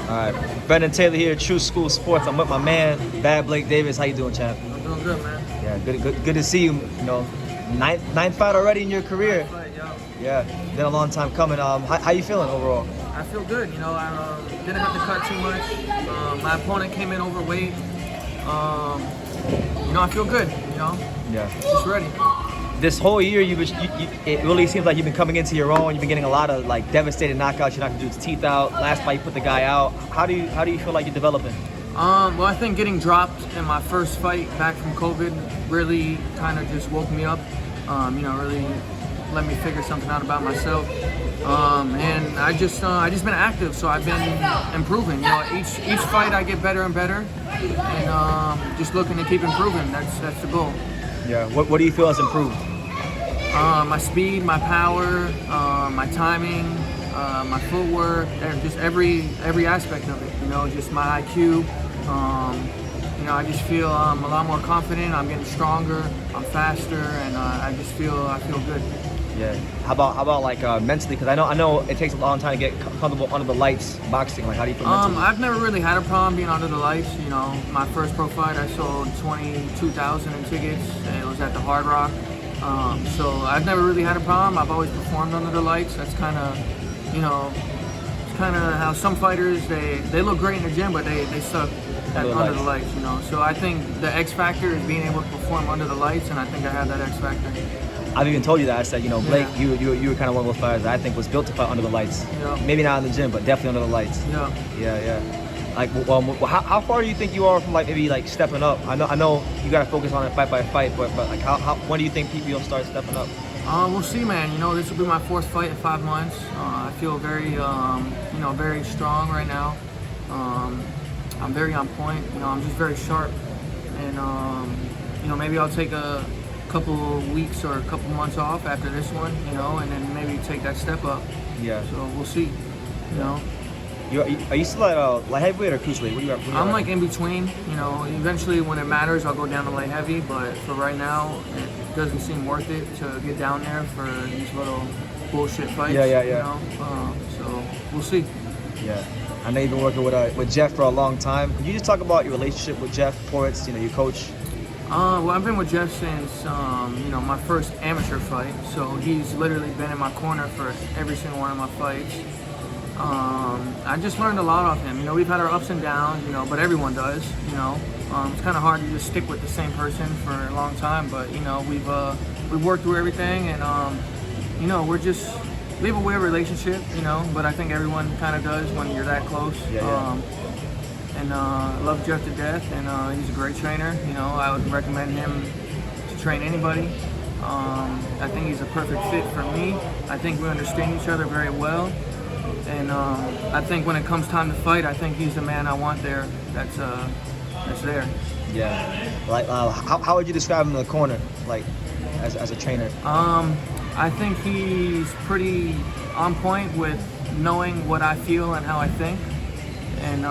All right, Brendan Taylor here, True School Sports. I'm with my man, Bad Blake Davis. How you doing, champ? I'm doing good, man. Yeah, good to see you. You know, ninth fight already in your career. Fight, yo. Yeah, been a long time coming. How you feeling overall? I feel good. You know, I didn't have to cut too much. My opponent came in overweight. You know, I feel good. You know, Yeah. just ready. This whole year, it really seems like you've been coming into your own. You've been getting a lot of like devastating knockouts. You're not gonna do his teeth out. Last fight, you put the guy out. How do you feel like you're developing? Well, I think getting dropped in my first fight back from COVID really kind of just woke me up. You know, really let me figure something out about myself. And I just been active, so I've been improving. You know, each fight I get better and better, and just looking to keep improving. That's the goal. Yeah. What do you feel has improved? My speed, my power, my timing, my footwork, and just every aspect of it. You know, just my IQ. You know, I just feel a lot more confident. I'm getting stronger. I'm faster, and I feel good. Yeah. How about like mentally? Because I know it takes a long time to get comfortable under the lights boxing. Like, how do you feel mentally? I've never really had a problem being under the lights. You know, my first pro fight, I sold 22,000 in tickets, and it was at the Hard Rock. So I've never really had a problem. I've always performed under the lights. That's kind of, you know, it's kind of how some fighters they look great in the gym, but they suck under the lights. You know, so I think the X factor is being able to perform under the lights, and I think I have that X factor. I've even told you that. I said, you know, Blake, you were kind of one of those fighters that I think was built to fight under the lights. Yeah. Maybe not in the gym, but definitely under the lights. Yeah. Yeah. Like, how far do you think you are from like maybe like stepping up? I know you gotta focus on it fight by fight, but like when do you think people will start stepping up? We'll see, man. You know, this will be my fourth fight in 5 months. I feel very, you know, very strong right now. I'm very on point. You know, I'm just very sharp, and you know, maybe I'll take a couple weeks or a couple months off after this one, you know, and then maybe take that step up. Yeah. So we'll see. You know. Are you still at light heavyweight or cruiserweight? What are you at? I'm like in between. You know, eventually when it matters, I'll go down to light heavy. But for right now, it doesn't seem worth it to get down there for these little bullshit fights. Yeah. You know? So we'll see. Yeah. I know you've been working with Jeff for a long time. Could you just talk about your relationship with Jeff Poritz, you know, your coach? Well, I've been with Jeff since, you know, my first amateur fight. So he's literally been in my corner for every single one of my fights. I just learned a lot off him. You know, we've had our ups and downs, you know, but everyone does, you know. It's kind of hard to just stick with the same person for a long time, but, you know, we've worked through everything, and, you know, we have a weird relationship, you know, but I think everyone kind of does when you're that close. Yeah. And I love Jeff to death, and he's a great trainer. You know, I would recommend him to train anybody. I think he's a perfect fit for me. I think we understand each other very well, and I think when it comes time to fight, I think he's the man I want there. That's there. Yeah. Like, how would you describe him in the corner, like, as a trainer? I think he's pretty on point with knowing what I feel and how I think, and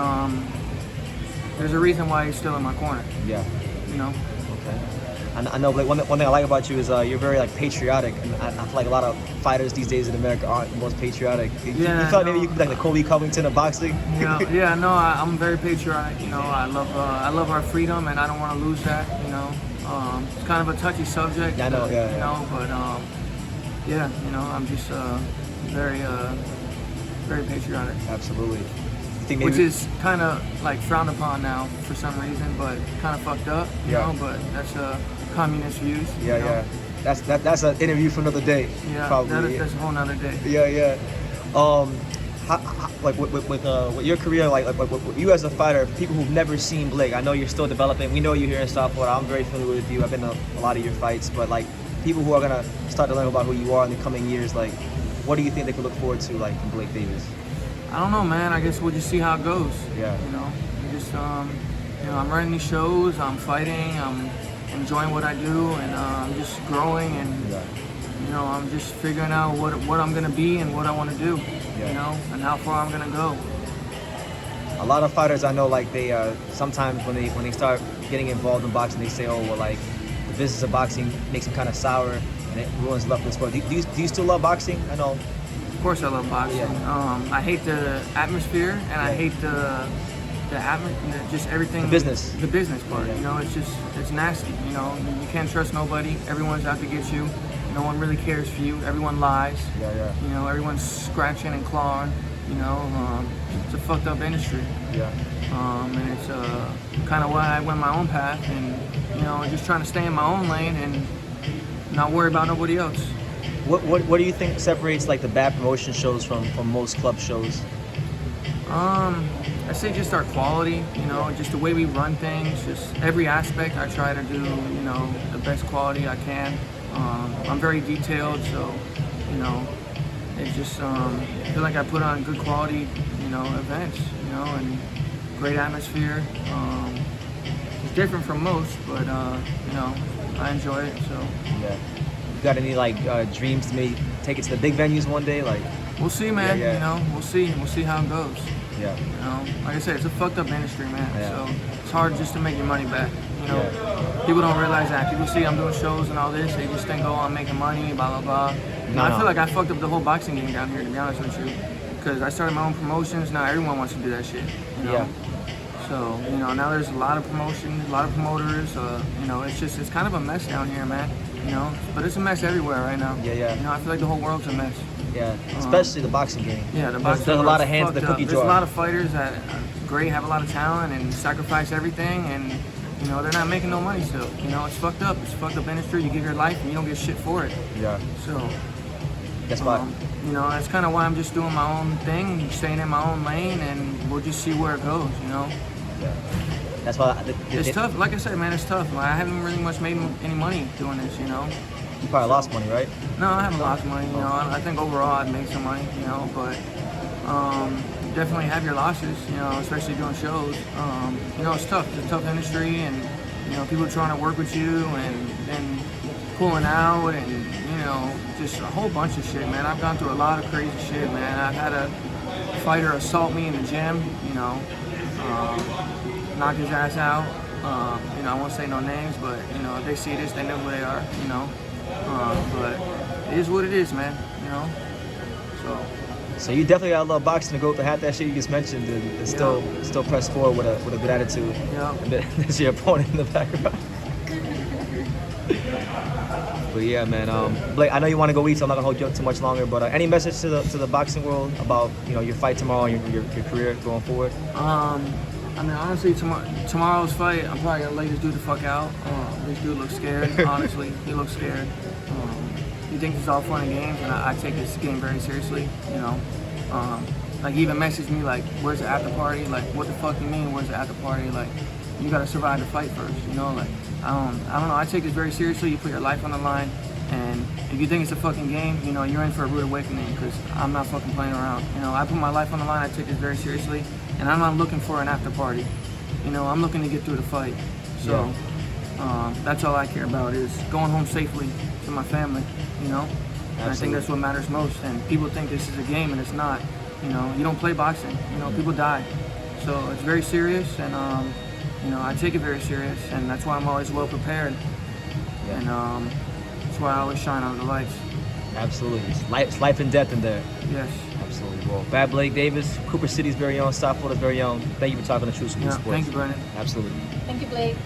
there's a reason why he's still in my corner. Yeah. You know. Okay. I know, like one thing I like about you is you're very like patriotic, and I feel like a lot of fighters these days in America aren't the most patriotic. You feel like maybe you could be like the Kobe Covington of boxing? Yeah. No, I'm very patriotic. You know, I love our freedom, and I don't want to lose that. You know, it's kind of a touchy subject. Yeah, I know. You know, but yeah, you know, I'm just very patriotic. Absolutely. Which is kind of like frowned upon now for some reason, but kind of fucked up, you know. But that's communist views. Yeah. That's an interview for another day. Yeah, probably. That's a whole nother day. Yeah. Like with your career, like you as a fighter, people who've never seen Blake, I know you're still developing. We know you here in South Florida. I'm very familiar with you. I've been to a lot of your fights, but like people who are gonna start to learn about who you are in the coming years, like what do you think they could look forward to, like from Blake Davis? I don't know, man. I guess we'll just see how it goes. Yeah. You know, just you know, I'm running these shows. I'm fighting. I'm enjoying what I do, and I'm just growing, and you know, I'm just figuring out what I'm gonna be and what I want to do. You know, and how far I'm gonna go. A lot of fighters I know, like they sometimes when they start getting involved in boxing, they say, oh well, like the business of boxing makes them kind of sour and it ruins love for the sport. Do you still love boxing? I know. Of course, I love boxing. Yeah. I hate the atmosphere, and I hate just everything. The business. The business part. Yeah. You know, it's nasty. You know, you can't trust nobody. Everyone's out to get you. No one really cares for you. Everyone lies. Yeah. You know, everyone's scratching and clawing. You know, it's a fucked up industry. Yeah. And it's kind of why I went my own path, and you know, just trying to stay in my own lane and not worry about nobody else. What do you think separates like the bad promotion shows from most club shows? I say just our quality, you know, just the way we run things, just every aspect I try to do, you know, the best quality I can. I'm very detailed, so, you know, it's just, I feel like I put on good quality, you know, events, you know, and great atmosphere. It's different from most, but, you know, I enjoy it, so. Yeah. You got any like dreams to maybe take it to the big venues one day? Like, we'll see, man. Yeah. You know, we'll see how it goes. yeah. You know, like I said, it's a fucked up industry, man. Yeah. So it's hard just to make your money back. You know, people don't realize that. People see I'm doing shows and all this, they just think, oh, I'm making money, blah blah blah. You know, I feel like I fucked up the whole boxing game down here, to be honest with you, because I started my own promotions. Now everyone wants to do that shit. You know? Yeah. So you know, now there's a lot of promotions, a lot of promoters. You know, it's kind of a mess down here, man. You know, but it's a mess everywhere right now. Yeah. You know, I feel like the whole world's a mess. Yeah. Especially the boxing game. Yeah, the boxing. There's a lot of hands in the fucked up. cookie There's jar. a lot of fighters that are great, have a lot of talent, and sacrifice everything, and you know they're not making no money still. You know, it's fucked up. It's a fucked up industry. You give your life and you don't get shit for it. Yeah. So That's why. you know, that's kind of why I'm just doing my own thing, staying in my own lane, and we'll just see where it goes. You know. Yeah. That's why. It's tough. Like I said, man, it's tough. I haven't really much made any money doing this. You know. You probably lost money, right? No, I haven't lost money. You know, I think overall I'd make some money. You know, but definitely have your losses. You know, especially doing shows. You know, it's tough. It's a tough industry, and you know, people trying to work with you and pulling out, and you know, just a whole bunch of shit, man. I've gone through a lot of crazy shit, man. I've had a fighter assault me in the gym. You know, knock his ass out. You know, I won't say no names, but you know, if they see this, they know who they are. You know. But it is what it is, man. You know. So you definitely got a little boxing to go to have that shit you just mentioned, and still press forward with a good attitude. Yeah. And then there's your opponent in the background. But yeah, man. Blake, I know you want to go eat, so I'm not gonna hold you up too much longer. But any message to the boxing world about your fight tomorrow and your career going forward? I mean, honestly, tomorrow's fight, I'm probably gonna lay this dude the fuck out. This dude looks scared. Honestly, he looks scared. He thinks it's all fun and games, and I take this game very seriously. You know, like he even messaged me like, "Where's the after party?" Like, what the fuck you mean? Where's the after party? Like, you gotta survive the fight first. You know, like I don't know. I take this very seriously. You put your life on the line, and if you think it's a fucking game, you know, you're in for a rude awakening, because I'm not fucking playing around. You know, I put my life on the line. I take this very seriously. And I'm not looking for an after party. You know, I'm looking to get through the fight. So that's all I care about, is going home safely to my family, you know? And I think that's what matters most. And people think this is a game, and it's not. You know, you don't play boxing. You know, people die. So it's very serious, and you know, I take it very serious, and that's why I'm always well prepared. Yeah. And that's why I always shine under the lights. Absolutely. It's life and death in there. Yes. Absolutely. Well, Bad Blake Davis, Cooper City's very own, South Florida's very own. Thank you for talking to True School Sports. Thank you, Brennan. Absolutely. Thank you, Blake.